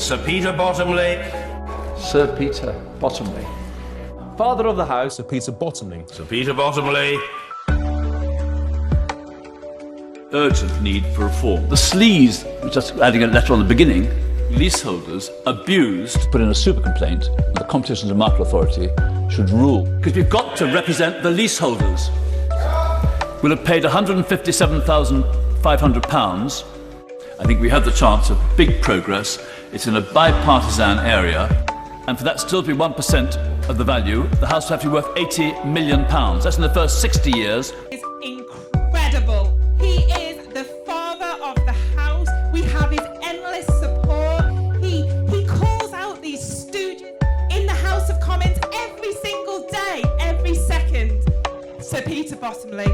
Sir Peter Bottomley. Sir Peter Bottomley. Father of the house, Sir Peter Bottomley. Sir Peter Bottomley. Urgent need for reform. The sleaze, just adding a letter on the beginning, leaseholders abused. Put in a super complaint, and the Competition and Market Authority should rule. Because we've got to represent the leaseholders. We'll have paid £157,500. I think we have the chance of big progress. It's in a bipartisan area, and for that still to be 1% of the value, the house will have to be worth £80 million. That's in the first 60 years. It's incredible. He is the father of the house. We have his endless support. He calls out these stooges in the House of Commons every single day, every second. Sir Peter Bottomley.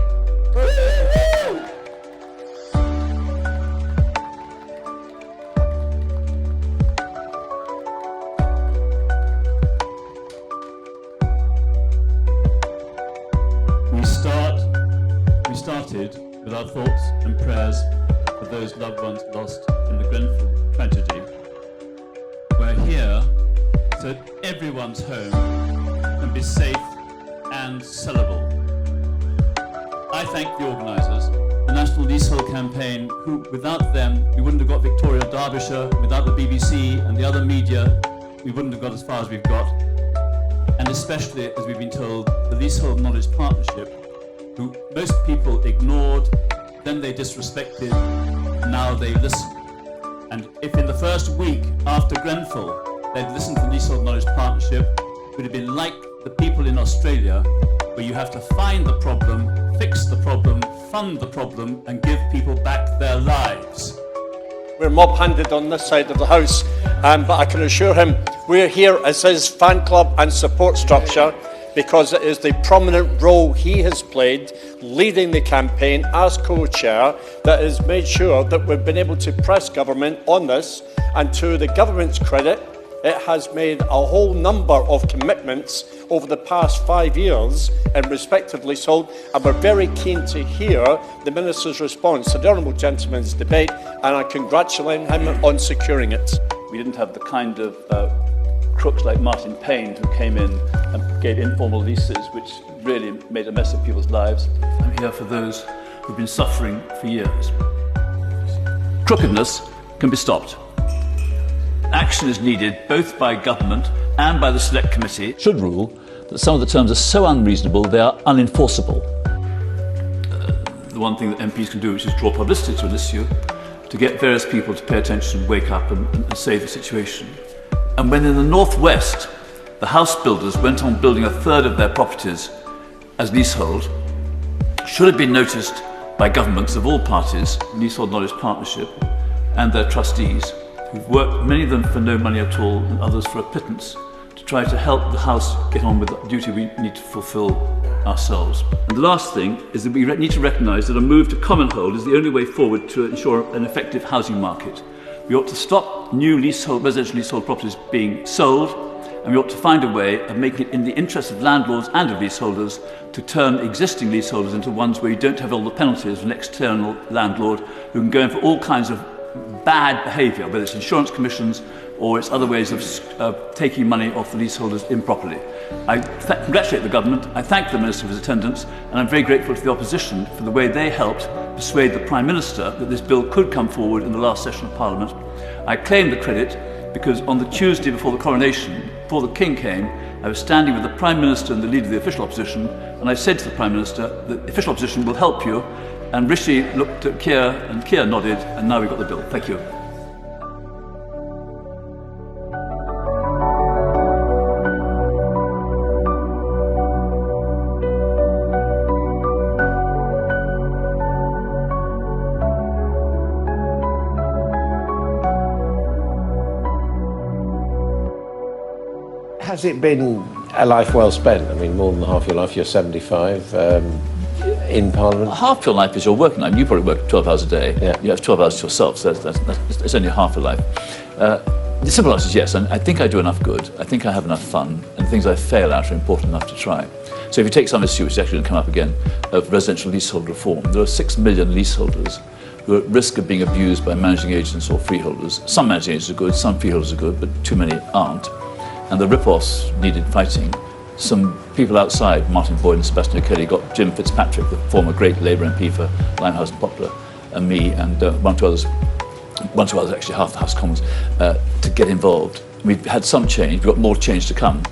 We started with our thoughts and prayers for those loved ones lost in the Grenfell tragedy. We're here so that everyone's home can be safe and sellable. I thank the organisers, the National Leasehold Campaign, who without them we wouldn't have got Victoria, Derbyshire, without the BBC and the other media we wouldn't have got as far as we've got. And especially, as we've been told, the Leasehold Knowledge Partnership, who most people ignored, then they disrespected, now they listen. And if in the first week after Grenfell they'd listened to the Leasehold Knowledge Partnership, it would have been like the people in Australia, where you have to find the problem, fix the problem, fund the problem, and give people back their lives. We're mob-handed on this side of the house, but I can assure him we're here as his fan club and support structure because it is the prominent role he has played leading the campaign as co-chair that has made sure that we've been able to press government on this, and to the government's credit, it has made a whole number of commitments over the past 5 years in respect of leasehold, and we're very keen to hear the Minister's response to the Honourable Gentleman's debate, and I congratulate him on securing it. We didn't have the kind of crooks like Martin Payne who came in and gave informal leases which really made a mess of people's lives. I'm here for those who've been suffering for years. Crookedness can be stopped. Action is needed both by government and by the Select Committee. Should rule that some of the terms are so unreasonable they are unenforceable. The one thing that MPs can do, which is draw publicity to an issue, to get various people to pay attention, wake up and save the situation. And when in the Northwest, the house builders went on building a third of their properties as leasehold, should have been noticed by governments of all parties, Leasehold Knowledge Partnership, and their trustees, who've worked, many of them for no money at all, and others for a pittance, to try to help the house get on with the duty we need to fulfil ourselves. And the last thing is that we need to recognise that a move to common hold is the only way forward to ensure an effective housing market. We ought to stop new residential leasehold properties being sold, and we ought to find a way of making it in the interest of landlords and of leaseholders to turn existing leaseholders into ones where you don't have all the penalties of an external landlord who can go in for all kinds of bad behaviour, whether it's insurance commissions or it's other ways of taking money off the leaseholders improperly. I congratulate the government, I thank the Minister for his attendance, and I'm very grateful to the opposition for the way they helped persuade the Prime Minister that this bill could come forward in the last session of Parliament. I claim the credit because on the Tuesday before the coronation, before the King came, I was standing with the Prime Minister and the leader of the official opposition, and I said to the Prime Minister that the official opposition will help you, and Rishi looked at Keir, and Keir nodded, and now we've got the bill. Thank you. Has it been a life well spent? I mean, more than half your life, you're 75, in Parliament. Half your life is your working life. You probably work 12 hours a day. Yeah. You have 12 hours to yourself, so that's only half a life. The simple answer is yes, and I think I do enough good. I think I have enough fun, and things I fail at are important enough to try. So if you take some issue, which is actually going to come up again, of residential leasehold reform, there are 6 million leaseholders who are at risk of being abused by managing agents or freeholders. Some managing agents are good, some freeholders are good, but too many aren't. And the rip-offs needed fighting. Some people outside, Martin Boyd and Sebastian O'Kelly, got Jim Fitzpatrick, the former great Labour MP for Limehouse and Poplar, and me, and one or two others actually, half the House of Commons, to get involved. We've had some change, we've got more change to come.